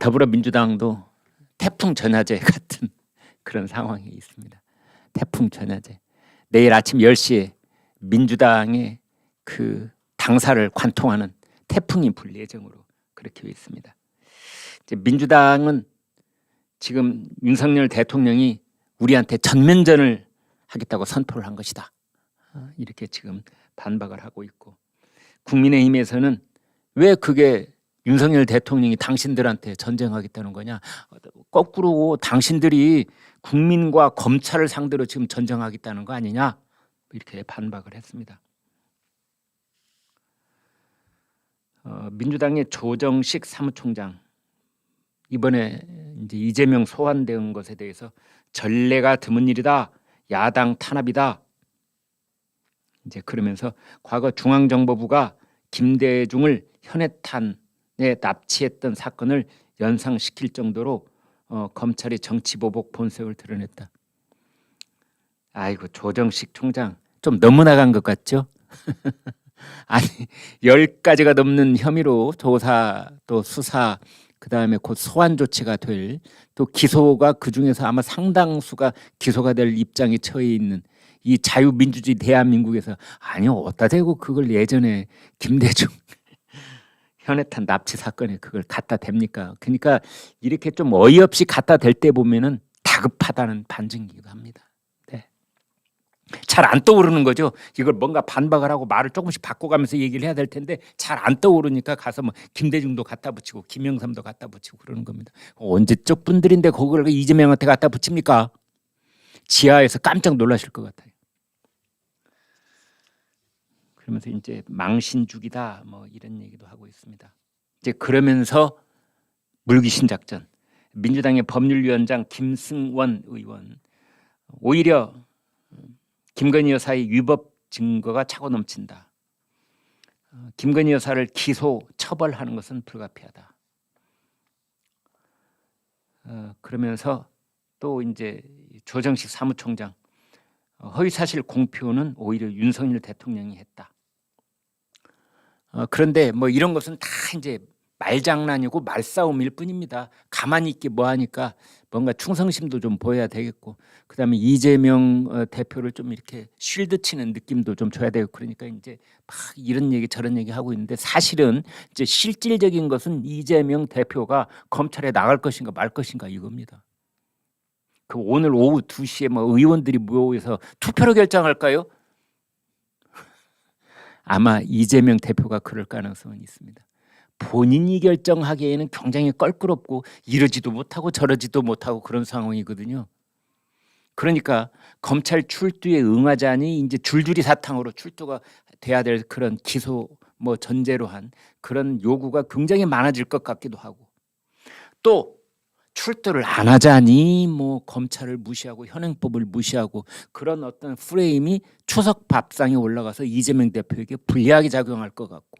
더불어민주당도 태풍 전야제 같은 그런 상황에 있습니다. 태풍 전야제. 내일 아침 10시에 민주당의 그 당사를 관통하는 태풍이 불 예정으로 그렇게 되어 있습니다. 이제 민주당은 지금 윤석열 대통령이 우리한테 전면전을 하겠다고 선포를 한 것이다. 이렇게 지금 반박을 하고 있고, 국민의힘에서는 왜 그게 윤석열 대통령이 당신들한테 전쟁하겠다는 거냐, 거꾸로 당신들이 국민과 검찰을 상대로 지금 전쟁하겠다는 거 아니냐, 이렇게 반박을 했습니다. 민주당의 조정식 사무총장, 이번에 이제 이재명 소환된 것에 대해서 전례가 드문 일이다, 야당 탄압이다, 이제 그러면서 과거 중앙정보부가 김대중을 현해탄에 납치했던 사건을 연상시킬 정도로 검찰이 정치보복 본색을 드러냈다. 아이고, 조정식 총장 좀 너무 나간 것 같죠? 아니, 10가지가 넘는 혐의로 조사 또 수사, 그다음에 곧 소환 조치가 될, 또 기소가 그중에서 아마 상당수가 기소가 될 입장에 처해 있는 이 자유민주주의 대한민국에서, 아니요, 어디다 대고 그걸 예전에 김대중 현해탄 납치 사건에 그걸 갖다 댑니까? 그러니까 이렇게 좀 어이없이 갖다 댈 때 보면은 다급하다는 반증이기도 합니다. 네. 잘 안 떠오르는 거죠. 이걸 뭔가 반박을 하고 말을 조금씩 바꿔가면서 얘기를 해야 될 텐데 잘 안 떠오르니까 가서 뭐 김대중도 갖다 붙이고 김영삼도 갖다 붙이고 그러는 겁니다. 언제적 분들인데 그걸 이재명한테 갖다 붙입니까? 지하에서 깜짝 놀라실 것 같아요. 그러면서 이제 망신주기다 뭐 이런 얘기도 하고 있습니다. 이제 그러면서 물귀신 작전, 민주당의 법률위원장 김승원 의원, 오히려 김건희 여사의 위법 증거가 차고 넘친다, 김건희 여사를 기소 처벌하는 것은 불가피하다, 그러면서 또 이제 조정식 사무총장, 허위사실 공표는 오히려 윤석열 대통령이 했다. 그런데 뭐 이런 것은 다 이제 말장난이고 말싸움일 뿐입니다. 가만히 있기 뭐하니까 뭔가 충성심도 좀 보여야 되겠고, 그다음에 이재명 대표를 좀 이렇게 쉴드 치는 느낌도 좀 줘야 되고, 그러니까 이제 막 이런 얘기 저런 얘기 하고 있는데, 사실은 이제 실질적인 것은 이재명 대표가 검찰에 나갈 것인가 말 것인가 이겁니다. 그 오늘 오후 2시에 뭐 의원들이 모여서 투표로 결정할까요? 아마 이재명 대표가 그럴 가능성은 있습니다. 본인이 결정하기에는 굉장히 껄끄럽고 이러지도 못하고 저러지도 못하고 그런 상황이거든요. 그러니까 검찰 출두에 응하자니 이제 줄줄이 사탕으로 출두가 돼야 될 그런 기소 뭐 전제로 한 그런 요구가 굉장히 많아질 것 같기도 하고, 또 출두를 안 하자니 뭐 검찰을 무시하고 현행법을 무시하고 그런 어떤 프레임이 추석 밥상에 올라가서 이재명 대표에게 불리하게 작용할 것 같고,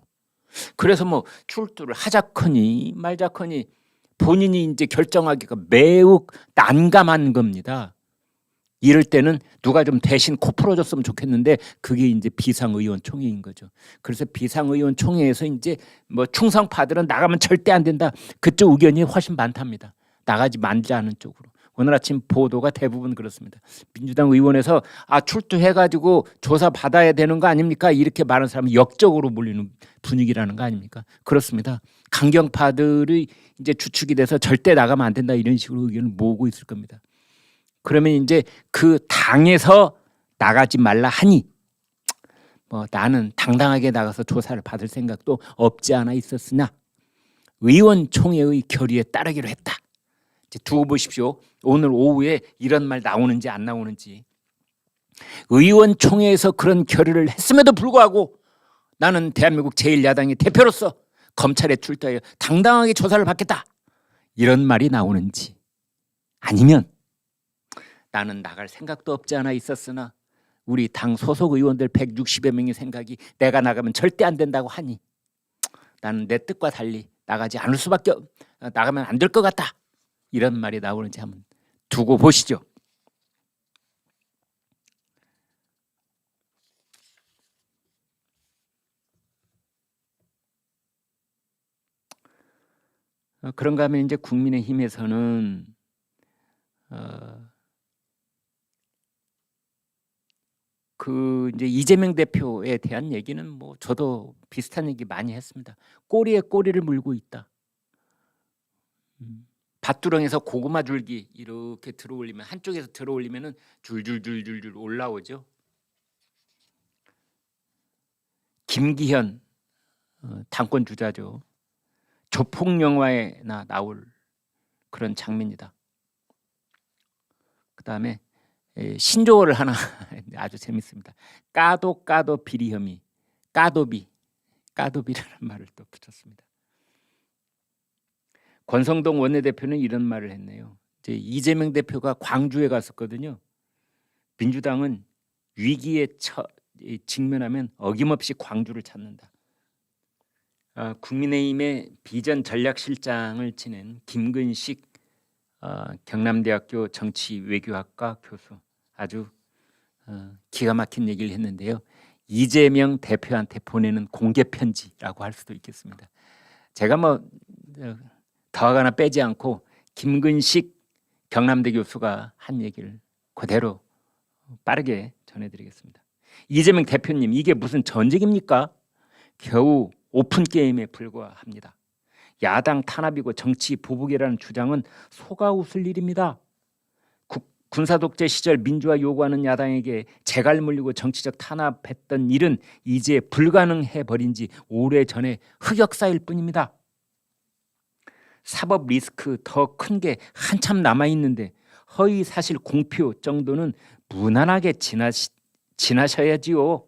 그래서 뭐 출두를 하자커니 말자커니 본인이 이제 결정하기가 매우 난감한 겁니다. 이럴 때는 누가 좀 대신 코 풀어줬으면 좋겠는데 그게 이제 비상의원총회인 거죠. 그래서 비상의원총회에서 이제 뭐 충성파들은 나가면 절대 안 된다, 그쪽 의견이 훨씬 많답니다. 나가지 말자는 쪽으로. 오늘 아침 보도가 대부분 그렇습니다. 민주당 의원에서 출두해가지고 조사 받아야 되는 거 아닙니까? 이렇게 많은 사람이 역적으로 몰리는 분위기라는 거 아닙니까? 그렇습니다. 강경파들이 이제 주축이 돼서 절대 나가면 안 된다 이런 식으로 의견을 모으고 있을 겁니다. 그러면 이제 그 당에서 나가지 말라 하니 뭐 나는 당당하게 나가서 조사를 받을 생각도 없지 않아 있었으나 의원총회의 결의에 따르기로 했다. 이제 두고 보십시오. 오늘 오후에 이런 말 나오는지 안 나오는지. 의원총회에서 그런 결의를 했음에도 불구하고 나는 대한민국 제1야당의 대표로서 검찰에 출두하여 당당하게 조사를 받겠다, 이런 말이 나오는지, 아니면 나는 나갈 생각도 없지 않아 있었으나 우리 당 소속 의원들 160여 명의 생각이 내가 나가면 절대 안 된다고 하니 나는 내 뜻과 달리 나가지 않을 수밖에 나가면 안 될 것 같다, 이런 말이 나오는지 한번 두고 보시죠. 그런가 하면 이제 국민의힘에서는 그 이제 이재명 대표에 대한 얘기는 뭐 저도 비슷한 얘기 많이 했습니다. 꼬리에 꼬리를 물고 있다. 밭두렁에서 고구마 줄기 이렇게 들어올리면 한쪽에서 들어올리면은 줄줄줄줄줄 올라오죠. 김기현 당권 주자죠. 조폭 영화에나 나올 그런 장면이다. 그다음에 신조어를 하나 아주 재밌습니다. 까도 비리 혐의, 까도비라는 말을 또 붙였습니다. 권성동 원내대표는 이런 말을 했네요. 이제 이재명 대표가 광주에 갔었거든요. 민주당은 위기에 직면하면 어김없이 광주를 찾는다. 국민의힘의 비전 전략실장을 지낸 김근식 경남대학교 정치외교학과 교수 아주 기가 막힌 얘기를 했는데요. 이재명 대표한테 보내는 공개 편지라고 할 수도 있겠습니다. 제가 뭐 더하거나 빼지 않고 김근식 경남대 교수가 한 얘기를 그대로 빠르게 전해드리겠습니다. 이재명 대표님, 이게 무슨 전쟁입니까? 겨우 오픈 게임에 불과합니다. 야당 탄압이고 정치 보복이라는 주장은 속아 웃을 일입니다. 군사독재 시절 민주화 요구하는 야당에게 재갈 물리고 정치적 탄압했던 일은 이제 불가능해버린 지 오래전에 흑역사일 뿐입니다. 사법 리스크 더 큰 게 한참 남아있는데 허위 사실 공표 정도는 무난하게 지나셔야지요.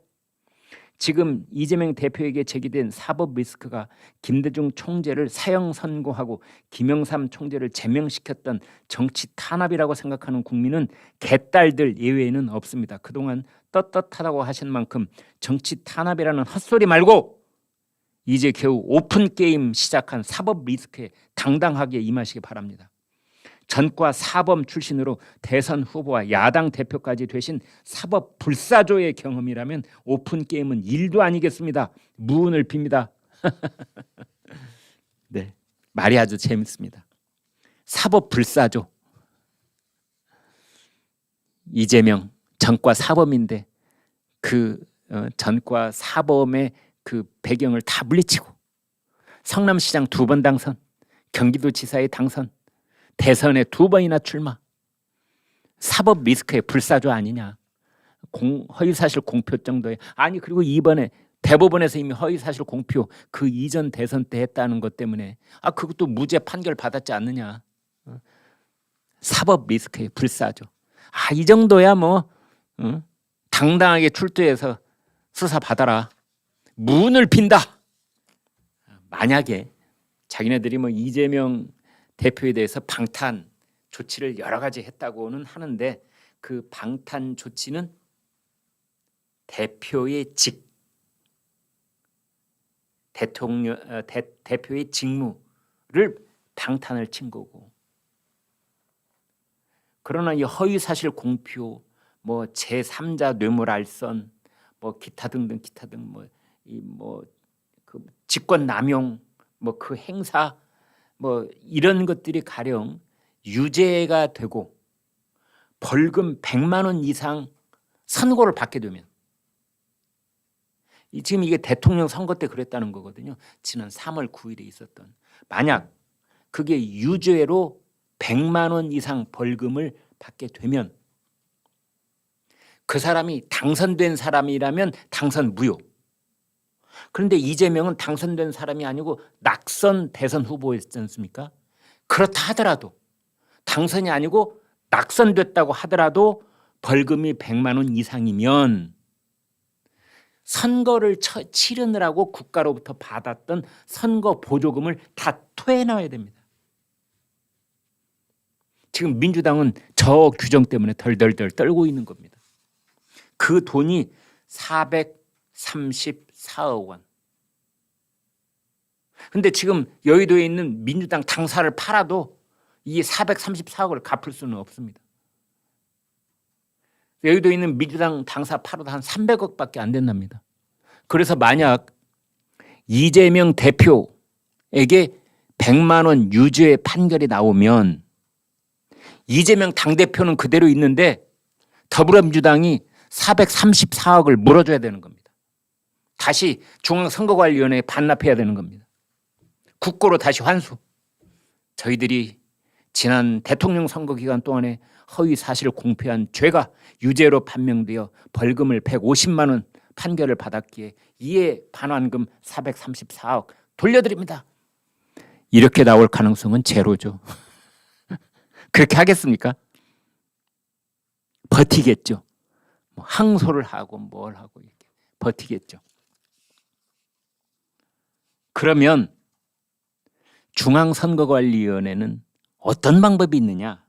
지금 이재명 대표에게 제기된 사법 리스크가 김대중 총재를 사형 선고하고 김영삼 총재를 제명시켰던 정치 탄압이라고 생각하는 국민은 개딸들 예외에는 없습니다. 그동안 떳떳하다고 하신 만큼 정치 탄압이라는 헛소리 말고 이제 겨우 오픈 게임 시작한 사법 리스크에 당당하게 임하시기 바랍니다. 전과 사범 출신으로 대선 후보와 야당 대표까지 되신 사법 불사조의 경험이라면 오픈 게임은 일도 아니겠습니다. 무운을 빕니다. 네, 말이 아주 재밌습니다. 사법 불사조. 이재명 전과 사범인데 그 전과 사범의 그 배경을 다 물리치고 성남시장 2번 당선, 경기도지사에 당선, 대선에 2번이나 출마. 사법 리스크의 불사조 아니냐. 허위사실 공표 정도에. 아니 그리고 이번에 대법원에서 이미 허위사실 공표 그 이전 대선 때 했다는 것 때문에 그것도 무죄 판결 받았지 않느냐. 사법 리스크의 불사조. 이 정도야 뭐 당당하게 출두해서 수사 받아라. 문을 빈다. 만약에 자기네들이 뭐 이재명 대표에 대해서 방탄 조치를 여러 가지 했다고는 하는데 그 방탄 조치는 대표의 대표의 직무를 방탄을 친 거고. 그러나 이 허위사실 공표, 뭐 제3자 뇌물알선, 뭐 기타 등등 그 직권 남용, 뭐 그 행사, 뭐 이런 것들이 가령 유죄가 되고 벌금 100만 원 이상 선고를 받게 되면 지금 이게 대통령 선거 때 그랬다는 거거든요. 지난 3월 9일에 있었던. 만약 그게 유죄로 100만 원 이상 벌금을 받게 되면 그 사람이 당선된 사람이라면 당선 무효. 그런데 이재명은 당선된 사람이 아니고 낙선 대선 후보였지 않습니까? 그렇다 하더라도 당선이 아니고 낙선됐다고 하더라도 벌금이 100만 원 이상이면 선거를 치르느라고 국가로부터 받았던 선거 보조금을 다 토해놔야 됩니다. 지금 민주당은 저 규정 때문에 덜덜덜 떨고 있는 겁니다. 그 돈이 434억 원. 근데 지금 여의도에 있는 민주당 당사를 팔아도 이 434억을 갚을 수는 없습니다. 여의도에 있는 민주당 당사 팔아도 한 300억밖에 안 된답니다. 그래서 만약 이재명 대표에게 100만 원 유죄의 판결이 나오면 이재명 당대표는 그대로 있는데 더불어민주당이 434억을 물어줘야 되는 겁니다. 다시 중앙선거관리위원회에 반납해야 되는 겁니다. 국고로 다시 환수. 저희들이 지난 대통령 선거 기간 동안에 허위 사실을 공표한 죄가 유죄로 판명되어 벌금을 150만 원 판결을 받았기에 이에 반환금 434억 돌려드립니다. 이렇게 나올 가능성은 제로죠. 그렇게 하겠습니까? 버티겠죠. 뭐 항소를 하고 뭘 하고 이렇게 버티겠죠. 그러면 중앙선거관리위원회는 어떤 방법이 있느냐?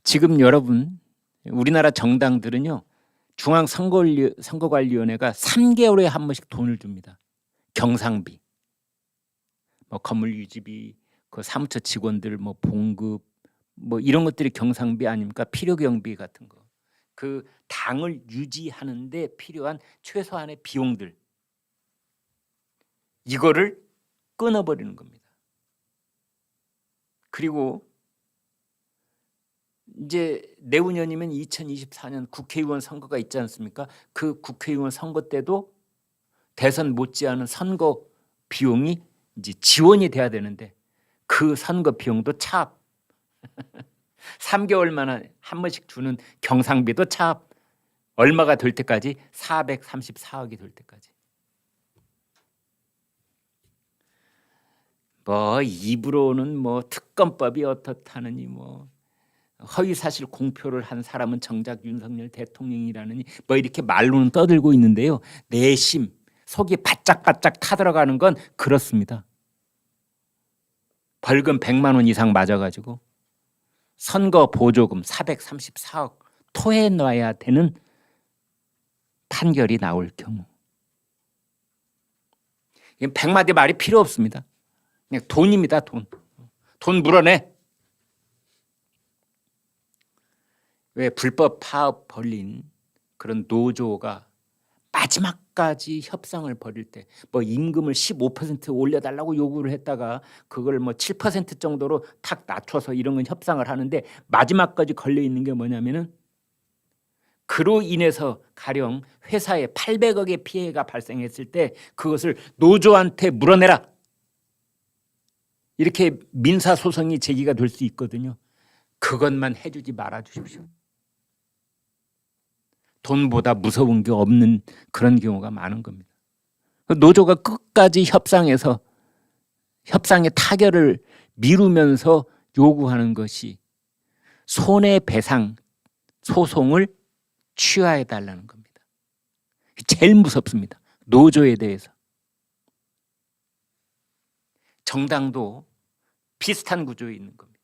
지금 여러분 우리나라 정당들은요 중앙선거관리위원회가 3개월에 한 번씩 돈을 줍니다. 경상비, 뭐 건물 유지비, 그 사무처 직원들 뭐 봉급, 뭐 이런 것들이 경상비 아닙니까? 필요 경비 같은 거. 그 당을 유지하는데 필요한 최소한의 비용들. 이거를 끊어버리는 겁니다. 그리고 이제 내후년이면 2024년 국회의원 선거가 있지 않습니까? 그 국회의원 선거 때도 대선 못지않은 선거 비용이 이제 지원이 돼야 되는데 그 선거 비용도 차압. 3개월만 한 번씩 주는 경상비도 차압. 얼마가 될 때까지 434억이 될 때까지. 뭐 입으로는 뭐 특검법이 어떻다느니 뭐 허위사실 공표를 한 사람은 정작 윤석열 대통령이라느니 뭐 이렇게 말로는 떠들고 있는데요. 내심 속이 바짝바짝 타들어가는 건 그렇습니다. 벌금 100만 원 이상 맞아가지고 선거 보조금 434억 토해놔야 되는 판결이 나올 경우 100마디 말이 필요 없습니다. 그냥 돈입니다. 돈 물어내. 왜 불법 파업 벌린 그런 노조가 마지막까지 협상을 벌일 때 뭐 임금을 15% 올려달라고 요구를 했다가 그걸 뭐 7% 정도로 탁 낮춰서 이런 건 협상을 하는데 마지막까지 걸려 있는 게 뭐냐면은 그로 인해서 가령 회사에 800억의 피해가 발생했을 때 그것을 노조한테 물어내라. 이렇게 민사소송이 제기가 될 수 있거든요. 그것만 해주지 말아 주십시오. 돈보다 무서운 게 없는 그런 경우가 많은 겁니다. 노조가 끝까지 협상에서 협상의 타결을 미루면서 요구하는 것이 손해배상 소송을 취하해달라는 겁니다. 제일 무섭습니다. 노조에 대해서. 정당도 비슷한 구조에 있는 겁니다.